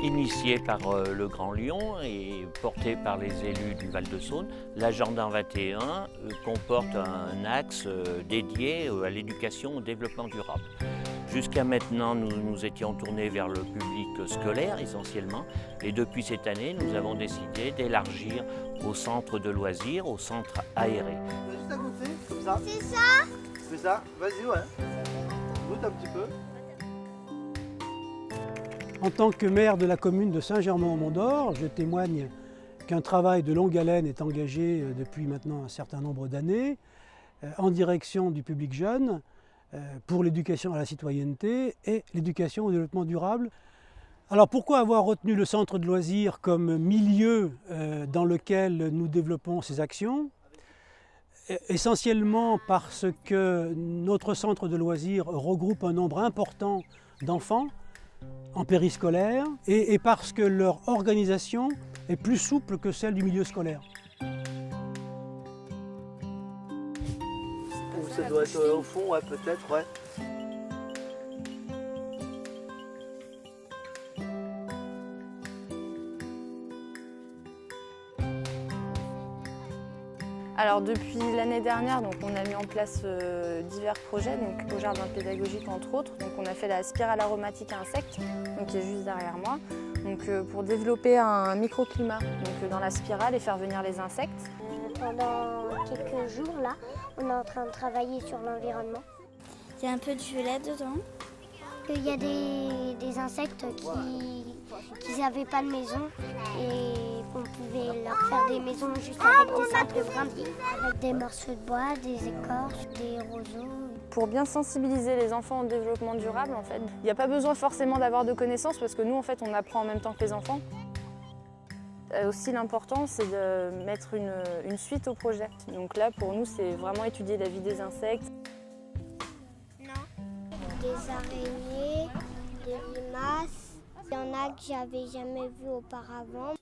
Initié par le Grand Lyon et porté par les élus du Val-de-Saône, l'agenda 21 comporte un axe dédié à l'éducation au développement durable. Jusqu'à maintenant, nous étions tournés vers le public scolaire essentiellement, et depuis cette année, nous avons décidé d'élargir aux centres de loisirs, aux centres aérés. Juste à goûter, comme ça. C'est ça? C'est ça, vas-y, ouais. Goûte un petit peu. En tant que maire de la commune de Saint-Germain-au-Mont-d'Or, je témoigne qu'un travail de longue haleine est engagé depuis maintenant un certain nombre d'années en direction du public jeune pour l'éducation à la citoyenneté et l'éducation au développement durable. Alors pourquoi avoir retenu le centre de loisirs comme milieu dans lequel nous développons ces actions? Essentiellement parce que notre centre de loisirs regroupe un nombre important d'enfants en périscolaire et parce que leur organisation est plus souple que celle du milieu scolaire. Ça doit être au fond, ouais, peut-être, ouais. Alors depuis l'année dernière, donc, on a mis en place divers projets, donc, au jardin pédagogique entre autres. Donc, on a fait la spirale aromatique à insectes, donc, qui est juste derrière moi, donc, pour développer un microclimat donc, dans la spirale et faire venir les insectes. Pendant quelques jours, là, on est en train de travailler sur l'environnement. Il y a un peu de violet dedans. Il y a des insectes qui n'avaient pas de maison et qu'on pouvait leur faire des maisons juste avec des simples brindilles, avec des morceaux de bois, des écorces, des roseaux. Pour bien sensibiliser les enfants au développement durable, en fait, il n'y a pas besoin forcément d'avoir de connaissances parce que nous, en fait, on apprend en même temps que les enfants. Aussi, l'important, c'est de mettre une suite au projet. Donc là, pour nous, c'est vraiment étudier la vie des insectes. Des araignées, des limaces. Il y en a que j'avais jamais vu auparavant.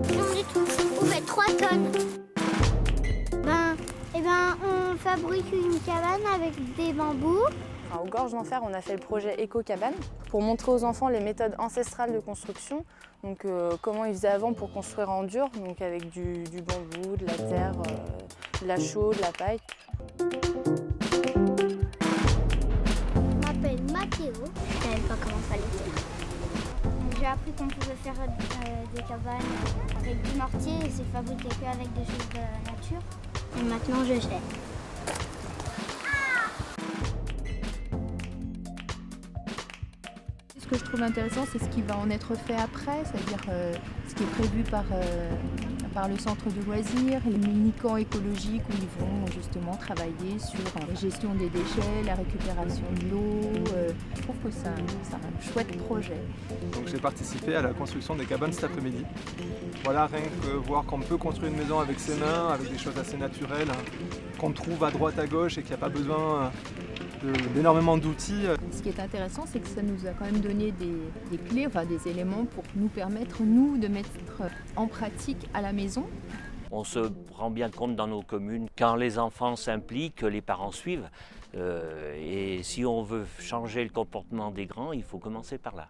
Non du tout, on fait 3 tonnes. On fabrique une cabane avec des bambous. Au Gorges d'Enfer, on a fait le projet Éco-Cabane pour montrer aux enfants les méthodes ancestrales de construction. Donc, comment ils faisaient avant pour construire en dur, donc avec du bambou, de la terre, de la chaux, de la paille. Je m'appelle Mathéo. Je ne savais pas comment fallait faire. J'ai appris qu'on pouvait faire des cabanes avec du mortier et c'est fabriqué qu'avec des choses de la nature. Et maintenant je sais. Ce que je trouve intéressant, c'est ce qui va en être fait après, c'est-à-dire ce qui est prévu par le centre de loisirs, les mini-camps écologiques où ils vont justement travailler sur la gestion des déchets, la récupération de l'eau. Je trouve que c'est un chouette projet. Donc j'ai participé à la construction des cabanes cet après-midi. Voilà, rien que voir qu'on peut construire une maison avec ses mains, avec des choses assez naturelles, qu'on trouve à droite à gauche et qu'il n'y a pas besoin d'énormément d'outils. Ce qui est intéressant, c'est que ça nous a quand même donné des clés, enfin des éléments pour nous permettre, nous, de mettre en pratique à la maison. On se rend bien compte dans nos communes, quand les enfants s'impliquent, les parents suivent. Et si on veut changer le comportement des grands, il faut commencer par là.